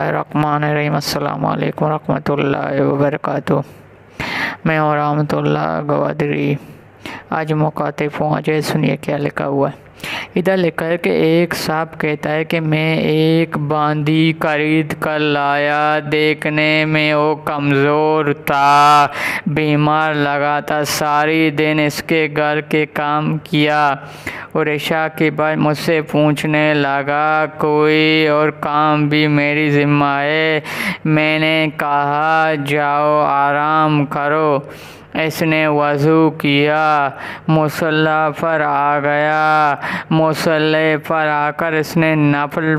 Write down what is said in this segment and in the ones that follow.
الرحمن الرحیم۔ السلام علیکم ورحمۃ اللہ وبرکاتہ۔ میں ہوں رحمۃ اللہ گوادری۔ آج مخاطب ہوں، آج سنیے کیا لکھا ہوا ہے۔ ادھر لکھا ہے کہ ایک صاحب کہتا ہے کہ میں ایک باندی خرید کر لایا، دیکھنے میں وہ کمزور تھا، بیمار لگا تھا، ساری دن اس کے گھر کے کام کیا اور عشاء کے بعد مجھ سے پوچھنے لگا کوئی اور کام بھی میری ذمہ ہے؟ میں نے کہا جاؤ آرام کرو۔ اس نے وضو کیا، مصلی پر آ گیا، مصلی پر آ کر اس نے نفل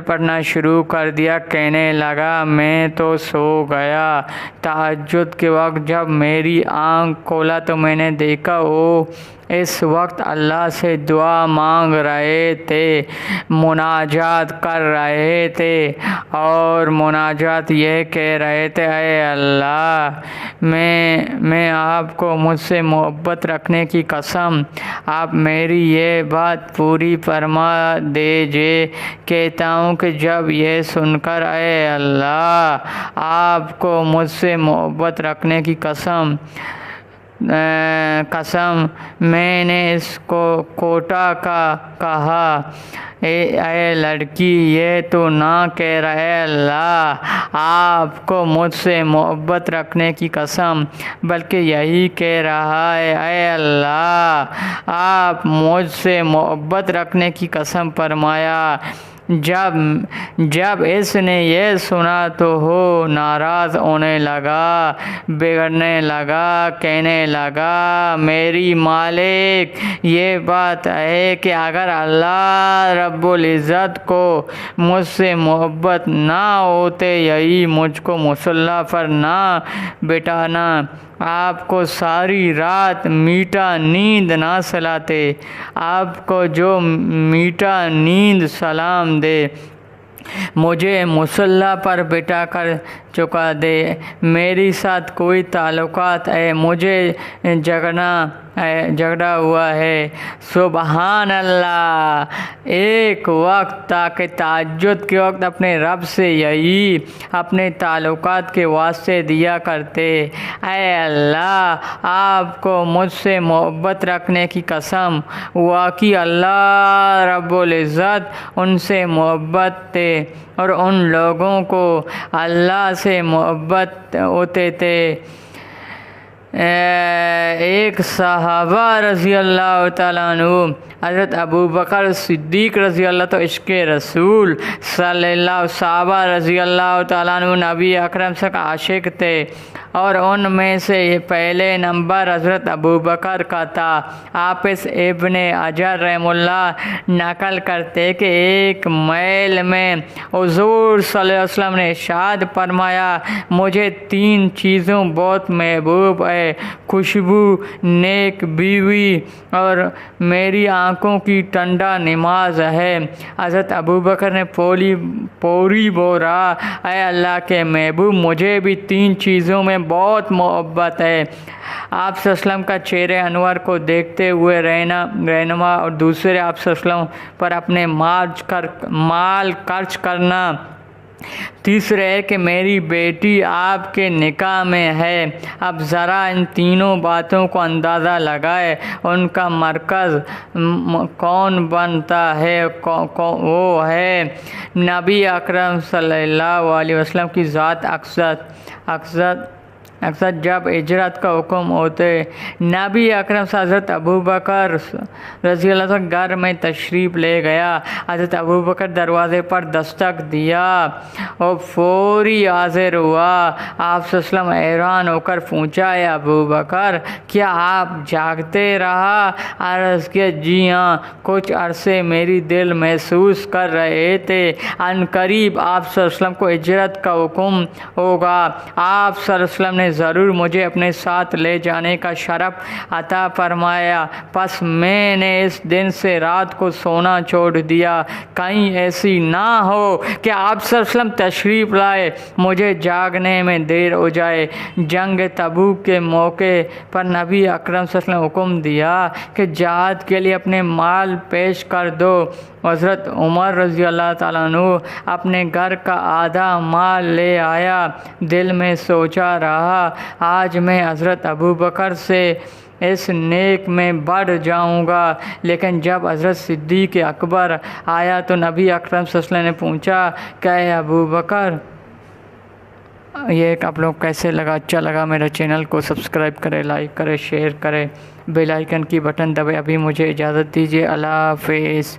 پڑھنا شروع کر دیا۔ کہنے لگا میں تو سو گیا۔ تہجد کے وقت جب میری آنکھ کھولا تو میں نے دیکھا وہ اس وقت اللہ سے دعا مانگ رہے تھے، مناجات کر رہے تھے، اور مناجات یہ کہہ رہے تھے اے اللہ، میں آپ کو مجھ سے محبت رکھنے کی قسم آپ میری یہ بات پوری فرما دیجئے۔ کہتا ہوں کہ جب یہ سن کر اے اللہ آپ کو مجھ سے محبت رکھنے کی قسم میں نے اس کو کوٹا کا کہا، اے لڑکی یہ تو نہ کہہ رہے اللہ آپ کو مجھ سے محبت رکھنے کی قسم، بلکہ یہی کہہ رہا ہے اے اللہ آپ مجھ سے محبت رکھنے کی قسم فرمایا۔ جب اس نے یہ سنا تو وہ ناراض ہونے لگا، بگڑنے لگا، کہنے لگا میری مالک یہ بات ہے کہ اگر اللہ رب العزت کو مجھ سے محبت نہ ہوتے، یہی مجھ کو مصلی پر نہ بٹھانا، آپ کو ساری رات میٹھا نیند نہ سلاتے، آپ کو جو میٹھا نیند سلام دے، مجھے مصلی پر بٹھا کر چکا دے، میری ساتھ کوئی تعلقات ہے، مجھے جھگڑا ہوا ہے، سبحان اللہ۔ ایک وقت تاکہ تہجد کے وقت اپنے رب سے یہی اپنے تعلقات کے واسطے دیا کرتے، اے اللہ آپ کو مجھ سے محبت رکھنے کی قسم، واقعی اللہ رب العزت ان سے محبت تھے اور ان لوگوں کو اللہ سے محبت ہوتے تھے۔ ایک صحابہ رضی اللہ تعالیٰ عنہ حضرت ابو بکر صدیق رضی اللہ تو عشق رسول صلی اللہ، صحابہ رضی اللہ تعالیٰ عنہ نبی اکرم سے عاشق تھے، اور ان میں سے پہلے نمبر حضرت ابو بکر کا تھا۔ حافظ ابن حجر رحمہ اللہ نقل کرتے کہ ایک میل میں حضور صلی اللہ علیہ وسلم نے ارشاد فرمایا مجھے 3 چیزوں بہت محبوب ہے، خوشبو، نیک بیوی اور میری آنکھوں کی ٹھنڈا نماز ہے۔ حضرت ابو بکر نے پوری بولا اے اللہ کے محبوب مجھے بھی 3 چیزوں میں بہت محبت ہے۔ آپ صلی اللہ علیہ وسلم کا چہرے انور کو دیکھتے ہوئے رہنما، اور دوسرے آپ صلی اللہ علیہ وسلم پر اپنے مال خرچ کرنا، تیسرے ہے کہ میری بیٹی آپ کے نکاح میں ہے۔ اب ذرا ان تینوں باتوں کو اندازہ لگائے، ان کا مرکز کون بنتا ہے؟ وہ ہے نبی اکرم صلی اللہ علیہ وسلم کی ذات اقدس۔ جب ہجرت کا حکم ہوتے نبی اکرم سے حضرت ابو بکر رضی اللہ عنہ گھر میں تشریف لے گیا۔ حضرت ابو بکر دروازے پر دستک دیا اور فوری حاضر ہوا۔ آپ صلی اللہ علیہ وسلم حیران ہو کر پوچھا اے ابو بکر کیا آپ جاگتے رہا؟ عرض کیا جی ہاں، کچھ عرصے میری دل محسوس کر رہے تھے ان قریب آپ صلی اللہ علیہ وسلم کو ہجرت کا حکم ہوگا، آپ صلی اللہ علیہ وسلم نے ضرور مجھے اپنے ساتھ لے جانے کا شرف عطا فرمایا، پس میں نے اس دن سے رات کو سونا چھوڑ دیا، کہیں ایسی نہ ہو کہ آپ صلی اللہ علیہ وسلم تشریف لائے مجھے جاگنے میں دیر ہو جائے۔ جنگ تبوک کے موقع پر نبی اکرم صلی اللہ علیہ وسلم نے حکم دیا کہ جہاد کے لیے اپنے مال پیش کر دو، حضرت عمر رضی اللہ تعالیٰ عنہ اپنے گھر کا آدھا مال لے آیا، دل میں سوچا رہا آج میں حضرت ابوبکر سے اس نیک میں بڑھ جاؤں گا۔ لیکن جب حضرت صدیق اکبر آیا تو نبی اکرم صلی اللہ علیہ وسلم نے پوچھا کہ اے ابوبکر، یہ آپ لوگ کیسے لگا؟ اچھا لگا میرے چینل کو سبسکرائب کرے، لائک کرے، شیئر کرے، بیل آئیکن کی بٹن دبے۔ ابھی مجھے اجازت دیجیے، اللہ حافظ۔